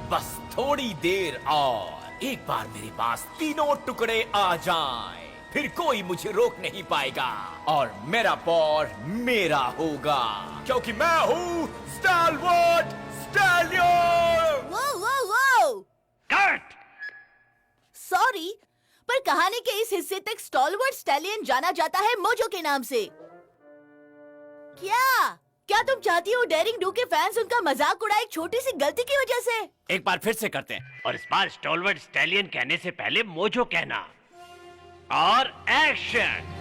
बस थोड़ी देर और एक बार मेरे पास तीनों टुकड़े आ जाएं, फिर कोई मुझे रोक नहीं पाएगा और मेरा पॉर मेरा होगा, क्योंकि मैं हूँ स्टालवर्ट स्टैलियन। वो कट! सॉरी, पर कहानी के इस हिस्से तक स्टालवर्ट स्टैलियन जाना जाता है मोजो के नाम से। क्या तुम चाहती हो डेरिंग डू के फैंस उनका मजाक उड़ाए एक छोटी सी गलती की वजह से? एक बार फिर से करते हैं, और इस बार स्टालवर्ट स्टैलियन कहने से पहले मोजो कहना। और एक्शन!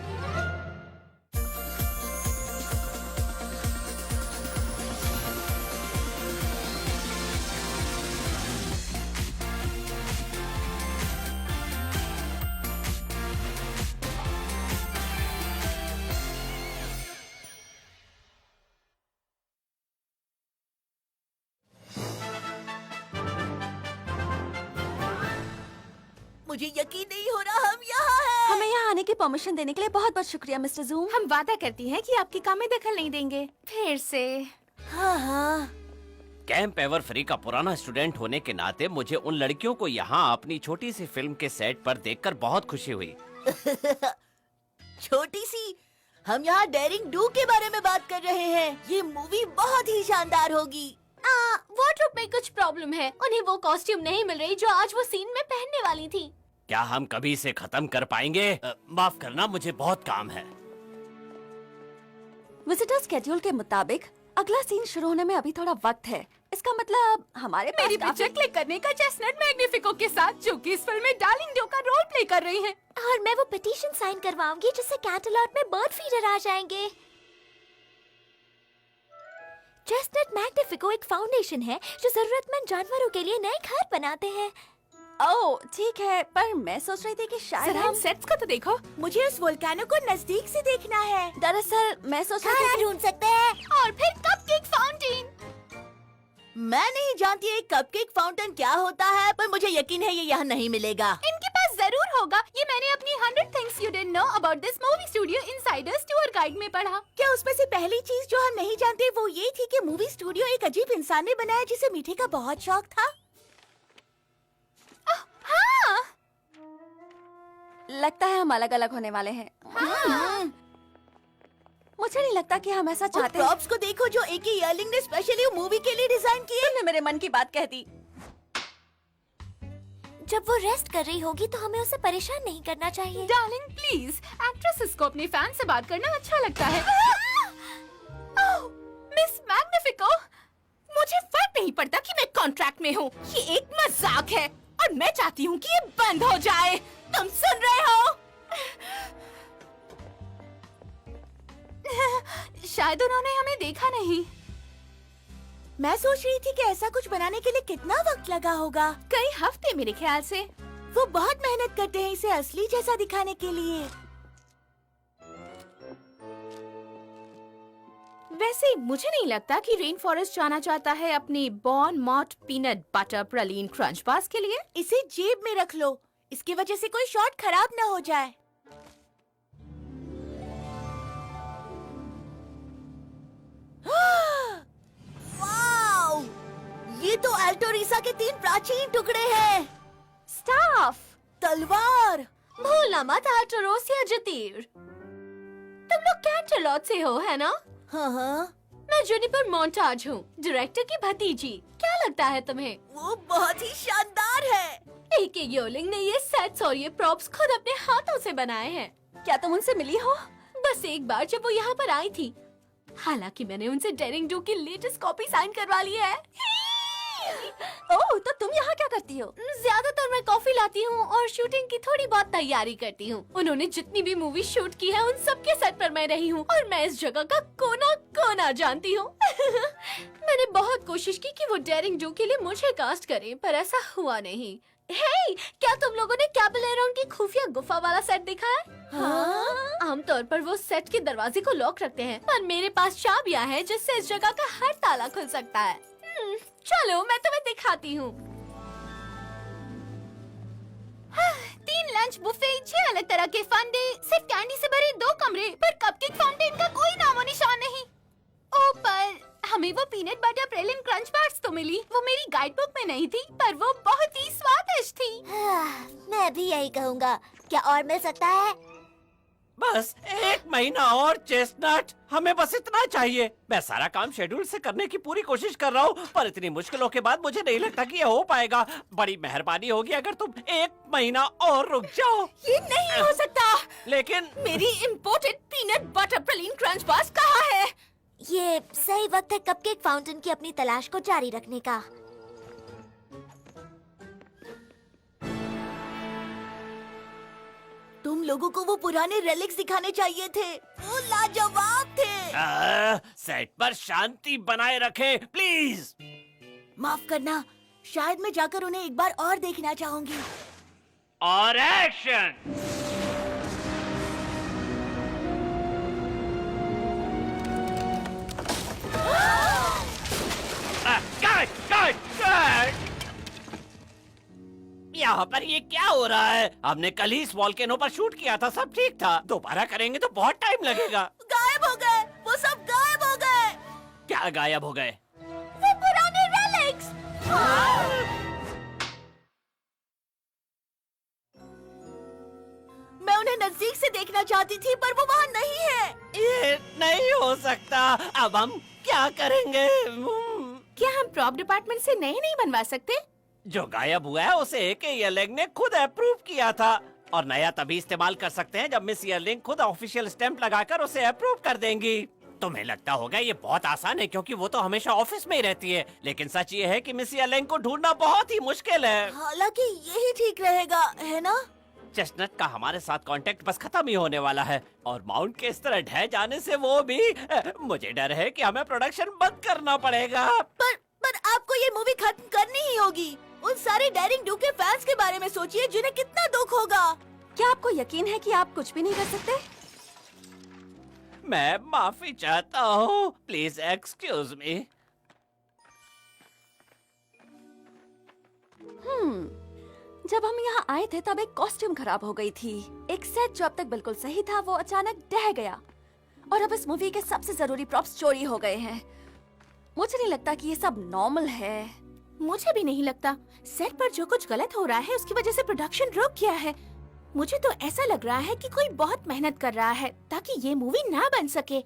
मुझे यकीन नहीं हो रहा हम यहाँ हैं। हमें यहाँ आने की परमिशन देने के लिए बहुत बहुत शुक्रिया मिस्टर जूम। हम वादा करती हैं कि आपके काम में दखल नहीं देंगे फिर से। हाँ। कैंप एवर फ्री का पुराना स्टूडेंट होने के नाते मुझे उन लड़कियों को यहाँ अपनी छोटी सी फिल्म के सेट पर देखकर बहुत खुशी हुई। छोटी सी? हम यहाँ डेरिंग डू के बारे में बात कर रहे हैं। ये मूवी बहुत ही शानदार होगी। वार्डरोब में कुछ प्रॉब्लम है, उन्हें वो कॉस्ट्यूम नहीं मिल रही जो आज वो सीन में पहनने वाली थी। क्या हम कभी इसे खत्म कर पाएंगे? माफ करना, मुझे बहुत काम है। विजिटर स्केड्यूल के मुताबिक अगला सीन शुरू होने में अभी थोड़ा वक्त है। इसका मतलब हमारे पास मेरी पिक्चर क्लिक करने का चेस्टनट मैग्निफिको के साथ, जो कि इस फिल्म में डार्लिंग डो का रोल प्ले कर रही हैं। और मैं वो पिटीशन साइन करवाऊंगी जिससे कैंटरलॉट में बर्ड फीडर आ जाएंगे। चेस्टनट मैग्निफिको एक फाउंडेशन है जो जरूरतमंद जानवरों के लिए नए घर बनाते हैं। ओह ठीक है, पर मैं सोच रही थी कि शायद हम सेट्स को तो देखो। मुझे उस वोल्केनो को नजदीक से देखना है। दरअसल मैं सोच रही थी ढूंढ सकते हैं। और फिर कपकेक फाउंटेन। मैं नहीं जानती एक कपकेक फाउंटेन क्या होता है, पर मुझे यकीन है ये यहाँ नहीं मिलेगा। इनके पास जरूर होगा। ये मैंने अपनी 100 things you didn't know about this movie studio Insiders tour guide में पढ़ा। क्या उसमें से पहली चीज जो हम नहीं जानते वो ये थी कि मूवी स्टूडियो एक अजीब इंसान ने बनाया जिसे मीठे का बहुत शौक था? हाँ। लगता है हम अलग अलग होने वाले हैं। मुझे नहीं लगता कि हम ऐसा चाहते हैं। प्रॉप्स को देखो जो एक ही ईयरलिंग ने स्पेशली मूवी के लिए डिजाइन किए। तुमने मेरे मन की बात कह दी। जब वो रेस्ट कर रही होगी तो हमें उसे परेशान नहीं करना चाहिए। डार्लिंग प्लीज, एक्ट्रेसेस को अपने फैन से बात करना अच्छा लगता है। मिस मैग्निफिको, मुझे फर्क नहीं पड़ता कि मैं कॉन्ट्रैक्ट में हूँ। ये एक मजाक है और मैं चाहती हूँ कि ये बंद हो जाए। तुम सुन रहे हो? शायद उन्होंने हमें देखा नहीं। मैं सोच रही थी कि ऐसा कुछ बनाने के लिए कितना वक्त लगा होगा। कई हफ्ते मेरे ख्याल से। वो बहुत मेहनत करते हैं इसे असली जैसा दिखाने के लिए। वैसे मुझे नहीं लगता कि रेन फॉरेस्ट जाना चाहता है अपनी बॉर्न मॉट peanut butter praline crunch bars के लिए। इसे जेब में रख लो, इसकी वजह से कोई शॉट खराब न हो जाए। वाओ! ये तो अल्टोरिसा के 3 प्राचीन टुकड़े हैं। स्टाफ, तलवार। भूलना मत आल्टरोस या जतीर। तुम लोग कैंटरलॉट से हो, है ना? हाँ। मैं जुनिपर मोंटाज हूँ, डायरेक्टर की भतीजी। क्या लगता है तुम्हें? वो बहुत ही शानदार है। एक योलिंग ने ये सेट्स और ये प्रॉप्स खुद अपने हाथों से बनाए हैं। क्या तुम उनसे मिली हो? बस एक बार जब वो यहाँ पर आई थी। हालांकि मैंने उनसे डेरिंग डू की लेटेस्ट कॉपी साइन करवा ली है। ओह, तो तुम यहाँ क्या करती हो? ज्यादातर मैं कॉफी लाती हूँ और शूटिंग की थोड़ी बहुत तैयारी करती हूँ। उन्होंने जितनी भी मूवी शूट की है उन सब के सेट पर मैं रही हूँ और मैं इस जगह का कोना कोना जानती हूँ। मैंने बहुत कोशिश की कि वो डेरिंग डू के लिए मुझे कास्ट करें, पर ऐसा हुआ नहीं। हे, क्या तुम लोगों ने कैबलेरोन की खुफिया गुफा वाला सेट देखा है? हाँ? आमतौर पर वो सेट के दरवाजे को लॉक रखते हैं, पर मेरे पास चाबियां हैं जिससे इस जगह का हर ताला खुल सकता है। चलो मैं तुम्हें दिखाती हूँ। 3 लंच बुफे, 6 अलग तरह के फंडे, सिर्फ कैंडी से भरे 2 कमरे, पर कपकेक फाउंटेन का कोई नामो निशान नहीं। ओ, पर हमें वो peanut butter praline crunch bars तो मिली। वो मेरी गाइड बुक में नहीं थी, पर वो बहुत ही स्वादिष्ट थी। मैं भी यही कहूँगा। क्या और मिल सकता है? बस 1 महीना और चेस्टनट, हमें बस इतना चाहिए। मैं सारा काम शेड्यूल से करने की पूरी कोशिश कर रहा हूँ, पर इतनी मुश्किलों के बाद मुझे नहीं लगता कि ये हो पाएगा। बड़ी मेहरबानी होगी अगर तुम 1 महीना और रुक जाओ। ये नहीं हो सकता। लेकिन मेरी imported peanut butter praline crunch bars कहाँ है? ये सही वक्त है कपकेक फाउंटेन की अपनी तलाश को जारी रखने का। तुम लोगों को वो पुराने रेलिक्स दिखाने चाहिए थे, वो लाजवाब थे। सेट पर शांति बनाए रखें प्लीज। माफ करना, शायद मैं जाकर उन्हें एक बार और देखना चाहूंगी। और एक्शन। यहाँ पर ये क्या हो रहा है? हमने कल ही इस वॉल्केनो पर शूट किया था, सब ठीक था। दोबारा करेंगे तो बहुत टाइम लगेगा। गायब हो गए, वो सब गायब हो गए। क्या गायब हो गए? वो पुराने रेलिक्स। मैं उन्हें नजदीक से देखना चाहती थी, पर वो वहाँ नहीं है। ये नहीं हो सकता। अब हम क्या करेंगे? क्या हम प्रॉप डिपार्टमेंट से नए नहीं बनवा सकते? जो गायब हुआ है उसे AK ईयरलिंग ने खुद अप्रूव किया था, और नया तभी इस्तेमाल कर सकते हैं जब मिस ईयरलिंग खुद ऑफिशियल स्टैंप लगाकर उसे अप्रूव कर देंगी। तुम्हें लगता होगा ये बहुत आसान है क्योंकि वो तो हमेशा ऑफिस में ही रहती है, लेकिन सच ये है कि मिस ईयरलिंग को ढूंढना बहुत ही मुश्किल है। हालांकि यही ठीक रहेगा, है ना? चेस्टनट का हमारे साथ कांटेक्ट बस खत्म ही होने वाला है, और माउंट के इस तरह ढह जाने से वो भी। मुझे डर है कि हमें प्रोडक्शन बंद करना पड़ेगा। पर आपको ये मूवी खत्म करनी ही होगी। उन सारे डेयरिंग डू के फैंस के बारे में सोचिए जिन्हें कितना दुख होगा। क्या आपको यकीन है कि आप कुछ भी नहीं कर सकते? मैं माफी चाहता हूँ, प्लीज एक्सक्यूज मी। जब हम यहाँ आए थे तब एक कॉस्ट्यूम खराब हो गई थी। एक सेट जो अब तक बिल्कुल सही था वो अचानक ढह गया, और अब इस मूवी के सबसे जरूरी प्रॉप्स चोरी हो गए हैं। मुझे नहीं लगता कि ये सब नॉर्मल है। मुझे भी नहीं लगता। सेट पर जो कुछ गलत हो रहा है उसकी वजह से प्रोडक्शन रुक गया है। मुझे तो ऐसा लग रहा है कि कोई बहुत मेहनत कर रहा है ताकि ये मूवी ना बन सके।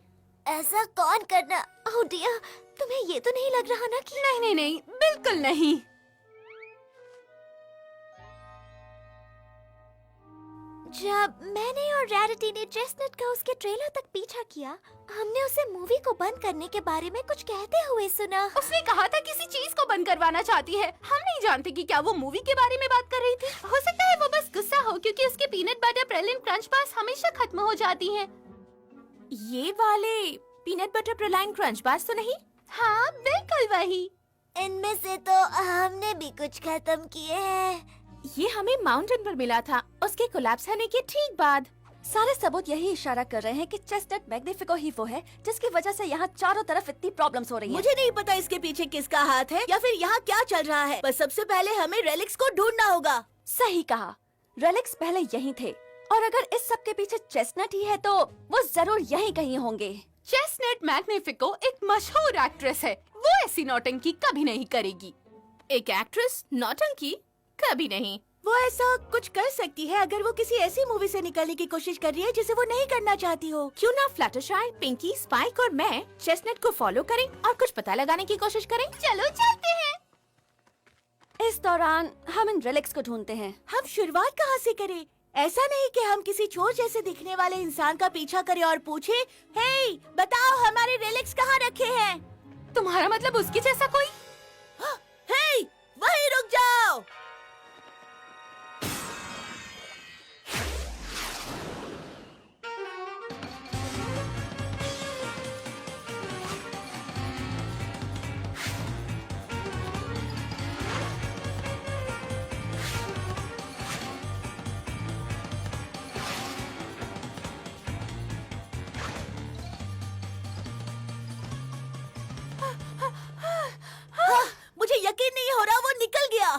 ऐसा कौन करना? ओह डियर, तुम्हें ये तो नहीं लग रहा ना कि? नहीं नहीं नहीं, बिल्कुल नहीं। जब मैंने और रैरिटी ने चेस्टनट का उसके ट्रेलर तक पीछा किया, हमने उसे मूवी को बंद करने के बारे में कुछ कहते हुए सुना। उसने कहा था किसी चीज को बंद करवाना चाहती है। हम नहीं जानते कि क्या वो मूवी के बारे में बात कर रही थी। हो सकता है वो बस गुस्सा हो क्योंकि उसके peanut butter praline crunch bars हमेशा खत्म हो जाती हैं। ये वाले peanut butter praline crunch bars तो नहीं? हाँ बिल्कुल वही। इनमें से तो हमने भी कुछ खत्म किए हैं। ये हमें माउंटेन पर मिला था, उसके कोलैप्स होने के ठीक बाद। सारे सबूत यही इशारा कर रहे हैं कि चेस्टनट मैग्निफिको ही वो है जिसकी वजह से यहाँ चारों तरफ इतनी प्रॉब्लम्स हो रही हैं। मुझे नहीं पता इसके पीछे किसका हाथ है या फिर यहाँ क्या चल रहा है, पर सबसे पहले हमें रेलिक्स को ढूंढना होगा। सही कहा, रेलिक्स पहले यहीं थे, और अगर इस सब के पीछे चेस्टनट ही है तो वो जरूर यहीं कहीं होंगे। चेस्टनट मैग्निफिको एक मशहूर एक्ट्रेस है। वो ऐसी नौटंकी कभी नहीं करेगी। एक एक्ट्रेस नौटंकी कभी नहीं। वो ऐसा कुछ कर सकती है अगर वो किसी ऐसी मूवी से निकलने की कोशिश कर रही है जिसे वो नहीं करना चाहती हो। क्यों ना फ्लटरशाई, पिंकी, स्पाइक और मैं चेस्टनट को फॉलो करें और कुछ पता लगाने की कोशिश करें। चलो चलते हैं। इस दौरान हम इन रेलिक्स को ढूंढते हैं। हम शुरुआत कहाँ से करें? ऐसा नहीं कि हम किसी चोर जैसे दिखने वाले इंसान का पीछा करें और पूछे, हे बताओ हमारे रेलिक्स कहाँ रखे हैं? तुम्हारा मतलब उसके जैसा कोई? हे वहीं रुक जाओ। मुझे यकीन नहीं हो रहा वो निकल गया।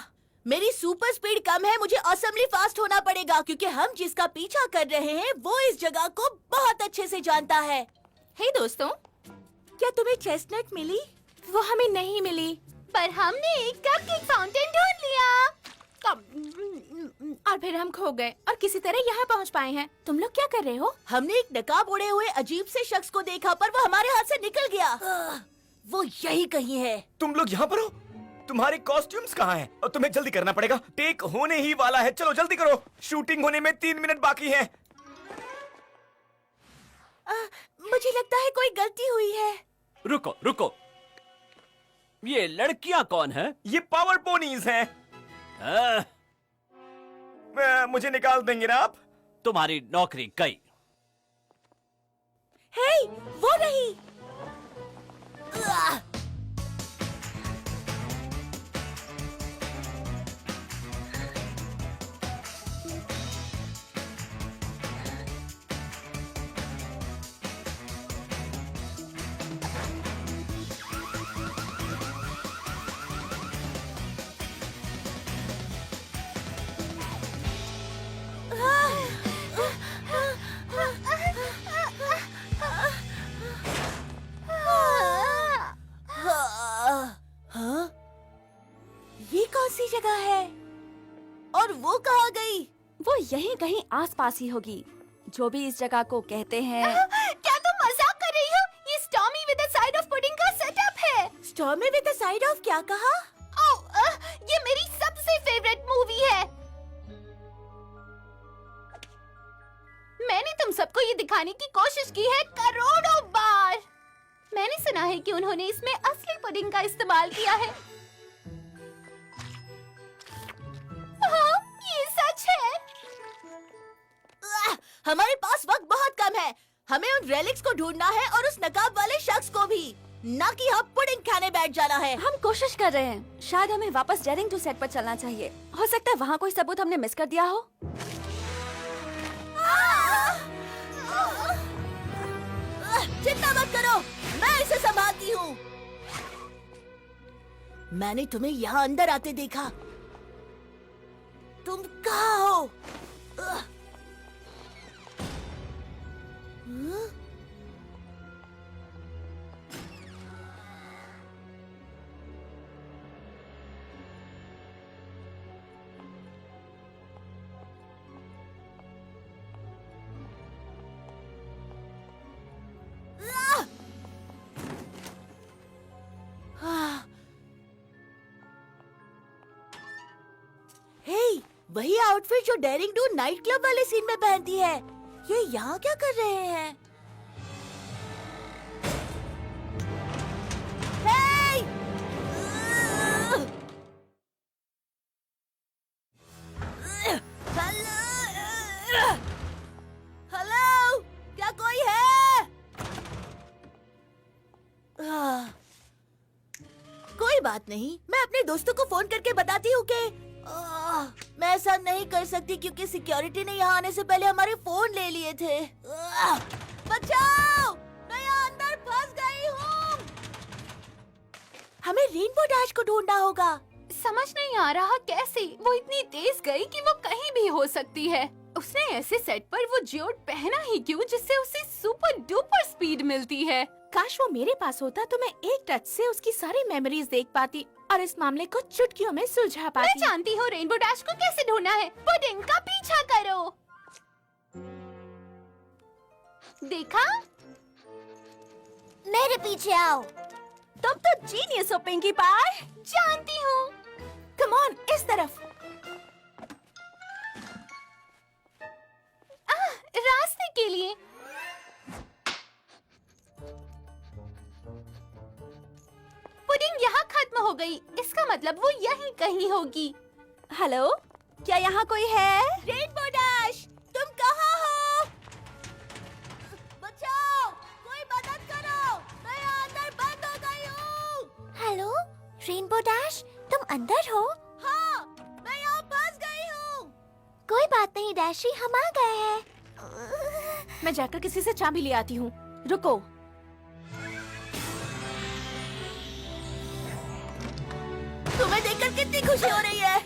मेरी सुपर स्पीड कम है, मुझे असम्बली फास्ट होना पड़ेगा क्योंकि हम जिसका पीछा कर रहे हैं वो इस जगह को बहुत अच्छे से जानता है। हे दोस्तों, क्या तुम्हें चेस्टनट मिली? वो हमें नहीं मिली। पर हमने एक कपकेक फाउंटेन ढूंढ लिया। और फिर हम खो गए और किसी तरह यहाँ पहुँच पाए हैं। तुम लोग क्या कर रहे हो? हमने एक नकाब ओढ़े हुए अजीब से शख्स को देखा, पर वो हमारे हाथ से निकल गया। वो यही कहीं है। तुम लोग यहाँ पर हो? तुम्हारे कॉस्ट्यूम्स कहाँ हैं? और तुम्हें जल्दी करना पड़ेगा, टेक होने ही वाला है। चलो जल्दी करो, शूटिंग होने में 3 मिनट बाकी हैं। मुझे लगता है कोई गलती हुई है। रुको रुको, ये लड़कियां कौन है? ये पावर पोनीज हैं। मुझे निकाल देंगे ना आप? तुम्हारी नौकरी गई। हे, वो रही। ये कौन सी जगह है? और वो कहाँ गई? वो यहीं कहीं आसपास ही होगी। जो भी इस जगह को कहते हैं। क्या तुम मजाक कर रही हो? ये stormy with the side of pudding का सेटअप है। Stormy with the side of क्या कहा? ये मेरी सबसे फेवरेट मूवी है। मैंने तुम सबको ये दिखाने की कोशिश की है करोड़ों बार। मैंने सुना है कि उन्होंने इसमें असली पुडिंग का इस्तेमाल किया है। हाँ, ये सच है। हमारे पास वक्त बहुत कम है। हमें उन रेलिक्स को ढूंढना है और उस नकाब वाले शख्स को भी, ना कि हम पुडिंग खाने बैठ जाना है। हम कोशिश कर रहे हैं। शायद हमें वापस डेरिंग टू सेट पर चलना चाहिए। हो सकता है वहाँ कोई सबूत हमने मिस कर दिया हो। चिंता मत करो, मैं इसे संभालती हूँ। मैंने तुम्हें यहाँ अंदर आते देखा। तुम कहाँ हो? वही आउटफिट जो डेरिंग डू नाइट क्लब वाले सीन में पहनती है। ये यहाँ क्या कर रहे हैं? हे! हेलो, क्या कोई है? कोई बात नहीं, मैं अपने दोस्तों को फोन करके बताती हूँ कि मैं ऐसा नहीं कर सकती क्योंकि सिक्योरिटी ने यहाँ आने से पहले हमारे फोन ले लिए थे। बचाओ, मैं यहाँ अंदर फंस गई हूँ। हमें रेनबो डैश को ढूंढना होगा। समझ नहीं आ रहा कैसे वो इतनी तेज गई कि वो कहीं भी हो सकती है। उसने ऐसे सेट पर वो जियोड पहना ही क्यों जिससे उसे सुपर डुपर स्पीड मिलती है। काश वो मेरे पास होता तो मैं एक टच से उसकी सारी मेमोरीज देख पाती और इस मामले को चुटकियों में सुलझा पाती। मैं जानती हूँ रेनबो डैश को कैसे ढूंढना है। पुडिंग का पीछा करो। देखा? मेरे पीछे आओ। तुम तो जीनियस हो पिंकी पाई। जानती हूँ। कम ऑन, इस तरफ। रास्ते के लिए। पुडिंग यहाँ खत्म हो गई। इसका मतलब वो यहीं कहीं होगी। हेलो, क्या यहाँ कोई है? रेनबो डैश, तुम कहाँ हो? बचाओ, कोई मदद करो, मैं यहाँ अंदर बंद हो गई हूँ। हेलो, रेनबो डैश, तुम अंदर हो? हाँ, मैं यहाँ फंस गई हूँ। कोई बात नहीं डैशी, हम आ गए हैं। मैं जाकर किसी से चाबी ले आती हूँ। रुको। तुम्हें देखकर कितनी खुशी हो रही है।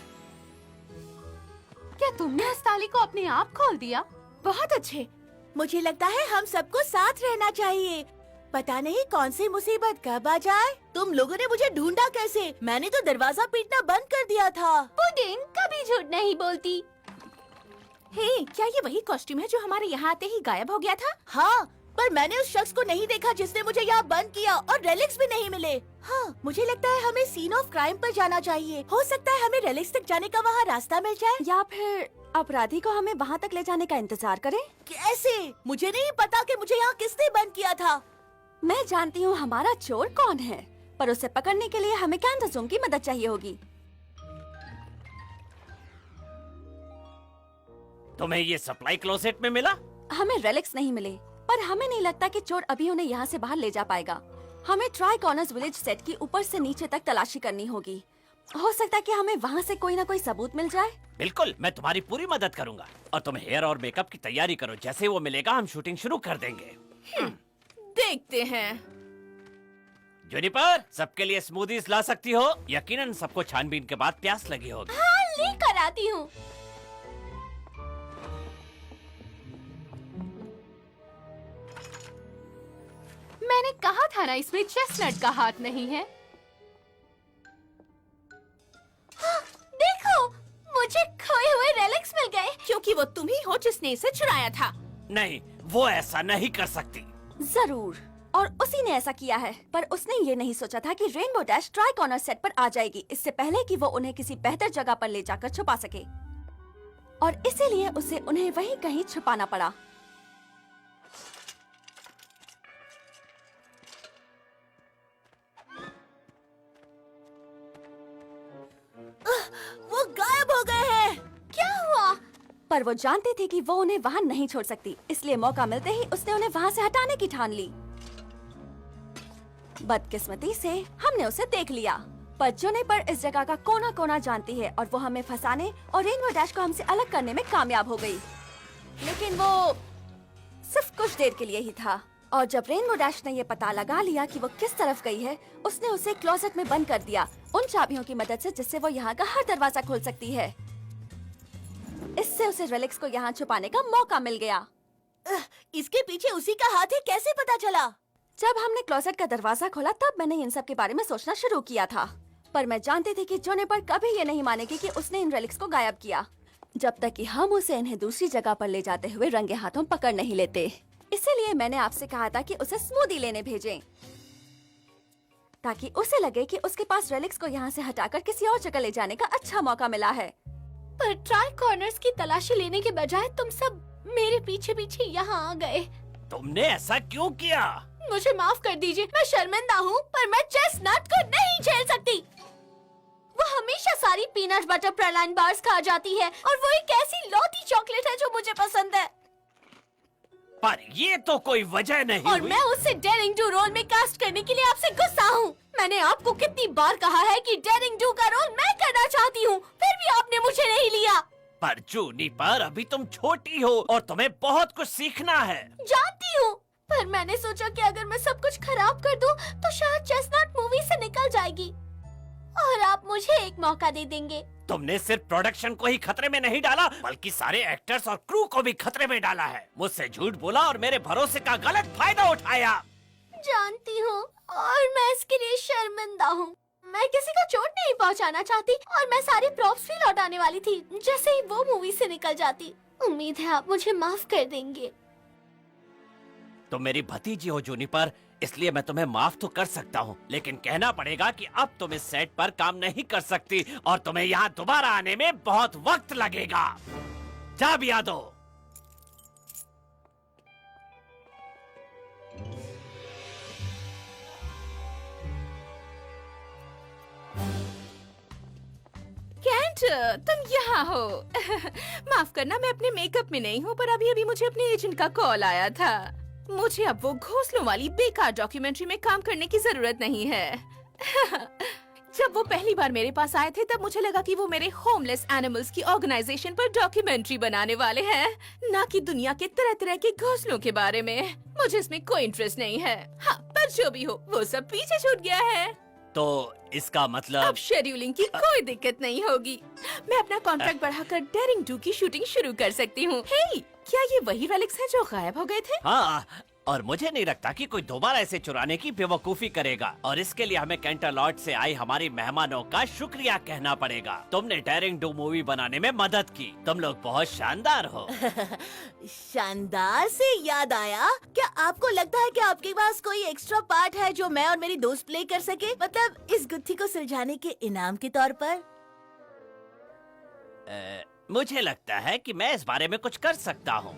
क्या तुमने इस ताली को अपने आप खोल दिया? बहुत अच्छे। मुझे लगता है हम सबको साथ रहना चाहिए। पता नहीं कौन सी मुसीबत कब आ जाए। तुम लोगों ने मुझे ढूंढा कैसे? मैंने तो दरवाजा पीटना बंद कर दिया था। पुडिंग कभी झूठ नहीं बोलती। हे, क्या ये वही कॉस्ट्यूम है जो हमारे यहाँ आते ही गायब हो गया था? हाँ, पर मैंने उस शख्स को नहीं देखा जिसने मुझे यहाँ बंद किया, और रेलिक्स भी नहीं मिले। हाँ, मुझे लगता है हमें सीन ऑफ क्राइम पर जाना चाहिए। हो सकता है हमें रेलिक्स तक जाने का वहाँ रास्ता मिल जाए। या फिर अपराधी को हमें वहाँ तक ले जाने का इंतजार करें। कैसे? मुझे नहीं पता कि मुझे यहाँ किसने बंद किया था। मैं जानती हूँ हमारा चोर कौन है, पर उसे पकड़ने के लिए हमें कैंडस की मदद चाहिए होगी। तुम्हें ये सप्लाई क्लोसेट में मिला? हमें रेलिक्स नहीं मिले, पर हमें नहीं लगता कि चोर अभी उन्हें यहाँ से बाहर ले जा पाएगा। हमें ट्राई कॉर्नर्स विलेज सेट की ऊपर से नीचे तक तलाशी करनी होगी। हो सकता है कि हमें वहाँ से कोई न कोई सबूत मिल जाए। बिल्कुल, मैं तुम्हारी पूरी मदद करूंगा। और तुम हेयर और मेकअप की तैयारी करो, जैसे वो मिलेगा हम शूटिंग शुरू कर देंगे। देखते हैं। जूनिपर, सबके लिए स्मूदीज ला सकती हो? यकीनन सबको छानबीन के बाद प्यास लगी होगी। हाँ, लेकर आती हूँ। मैंने कहा था ना इसमें चेस्टनट का हाथ नहीं है। हाँ, देखो, मुझे खोए हुए रेलिक्स मिल गए। क्योंकि वो तुम ही हो जिसने इसे चुराया था। नहीं, वो ऐसा नहीं कर सकती। जरूर, और उसी ने ऐसा किया है। पर उसने ये नहीं सोचा था कि rainbow dash try corner set पर आ जाएगी, इससे पहले कि वो उन्हें किसी बेहतर जगह पर ले जाकर छुपा सके। और इसीलिए उसे उन्हें वहीं कहीं छुपाना पड़ा। वो गायब हो गए हैं। क्या हुआ? पर वो जानती थी कि वो उन्हें वहाँ नहीं छोड़ सकती, इसलिए मौका मिलते ही उसने उन्हें वहाँ से हटाने की ठान ली। बदकिस्मती से हमने उसे देख लिया, पर जुनिपर इस जगह का कोना कोना जानती है और वो हमें फंसाने और रेनबो डैश को हमसे अलग करने में कामयाब हो गई। लेकिन वो सिर्फ कुछ देर के लिए ही था, और जब रेनबो डैश ने ये पता लगा लिया कि वो किस तरफ गई है, उसने उसे क्लोजेट में बंद कर दिया उन चाबियों की मदद से जिससे वो यहाँ का हर दरवाजा खोल सकती है। इससे उसे रेलिक्स को यहाँ छुपाने का मौका मिल गया। इसके पीछे उसी का हाथ है, कैसे पता चला? जब हमने क्लोजेट का दरवाजा खोला तब मैंने इन सब के बारे में सोचना शुरू किया था, पर मैं जानती थी कि जुनिपर कभी ये नहीं मानेगी कि उसने इन रेलिक्स को गायब किया, जब तक कि हम उसे इन्हें दूसरी जगह पर ले जाते हुए रंगे हाथों पकड़ नहीं लेते। इसीलिए मैंने आपसे कहा था कि उसे स्मूदी लेने भेजें, ताकि उसे लगे कि उसके पास रेलिक्स को यहाँ से हटाकर किसी और जगह ले जाने का अच्छा मौका मिला है। पर ट्राई कॉर्नर्स की तलाशी लेने के बजाय तुम सब मेरे पीछे पीछे यहाँ आ गए। तुमने ऐसा क्यों किया? मुझे माफ कर दीजिए, मैं शर्मिंदा हूँ, पर मैं चेस्टनट को नहीं झेल सकती। वो हमेशा सारी पीनट बटर प्रलाइन बार्स खा जाती है, और वो एक ऐसी लौती चॉकलेट है जो मुझे पसंद है। पर ये तो कोई वजह नहीं और हुई। मैं उसे डेरिंग डू रोल में कास्ट करने के लिए आपसे गुस्सा हूँ। मैंने आपको कितनी बार कहा है कि डेरिंग डू का रोल मैं करना चाहती हूँ, फिर भी आपने मुझे नहीं लिया। पर जूनिपर, अभी तुम छोटी हो और तुम्हें बहुत कुछ सीखना है। जानती हूँ, पर मैंने सोचा कि अगर मैं सब कुछ खराब कर दूँ तो शायद चेस्टनट मूवी से निकल जाएगी, और आप मुझे एक मौका दे देंगे। तुमने सिर्फ प्रोडक्शन को ही खतरे में नहीं डाला, बल्कि सारे एक्टर्स और क्रू को भी खतरे में डाला है। मुझसे झूठ बोला और मेरे भरोसे का गलत फायदा उठाया। जानती हूँ, और मैं इसके लिए शर्मिंदा हूँ। मैं किसी को चोट नहीं पहुँचाना चाहती, और मैं सारे प्रॉप्स भी लौटाने वाली थी जैसे ही वो मूवी से निकल जाती। उम्मीद है आप मुझे माफ कर देंगे। तुम मेरी भतीजी हो जूनिपर, इसलिए मैं तुम्हें माफ तो कर सकता हूँ, लेकिन कहना पड़ेगा कि अब तुम इस सेट पर काम नहीं कर सकती और तुम्हें यहाँ दोबारा आने में बहुत वक्त लगेगा। जा भी यादो। कैंट, तुम यहाँ हो। माफ करना, मैं अपने मेकअप में नहीं हूँ, पर अभी अभी मुझे अपने एजेंट का कॉल आया था। मुझे अब वो घोंसलों वाली बेकार डॉक्यूमेंट्री में काम करने की जरूरत नहीं है। जब वो पहली बार मेरे पास आए थे तब मुझे लगा कि वो मेरे होमलेस एनिमल्स की ऑर्गेनाइजेशन पर डॉक्यूमेंट्री बनाने वाले हैं, ना कि दुनिया के तरह तरह के घोंसलों के बारे में। मुझे इसमें कोई इंटरेस्ट नहीं है। हाँ, पर जो भी हो, वो सब पीछे छूट गया है। तो इसका मतलब अब शेड्यूलिंग की कोई दिक्कत नहीं होगी। मैं अपना कॉन्ट्रैक्ट बढ़ाकर डेरिंग 2 की शूटिंग शुरू कर सकती हूँ। हे, क्या ये वही रेलिक्स हैं जो गायब हो गए थे? हाँ, और मुझे नहीं लगता कि कोई दोबारा इसे चुराने की बेवकूफी करेगा। और इसके लिए हमें कैंटरलॉर्ड से आई हमारी मेहमानों का शुक्रिया कहना पड़ेगा। तुमने डेयरिंग डू मूवी बनाने में मदद की। तुम लोग बहुत शानदार हो। शानदार से याद आया, क्या आपको लगता है कि आपके पास कोई एक्स्ट्रा पार्ट है जो मैं और मेरी दोस्त प्ले कर सके? मतलब इस गुत्थी को सुलझाने के इनाम के तौर पर? मुझे लगता है कि मैं इस बारे में कुछ कर सकता हूँ।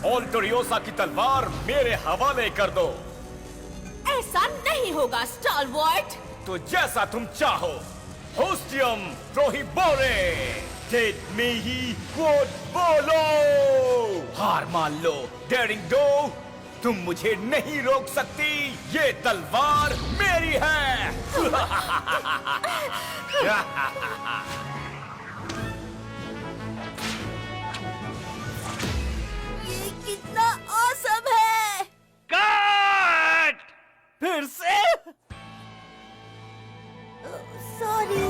ऑल्टोरियोसा की तलवार मेरे हवाले कर दो। ऐसा नहीं होगा स्टालवर्ट। तो जैसा तुम चाहो। होस्टियम प्रोहिबोरे, डेड में ही कोड बोलो। हार मान लो डेयरिंग डो, तुम मुझे नहीं रोक सकती। ये तलवार मेरी है। ये कितना ऑसम है। कट! फिर से? सॉरी।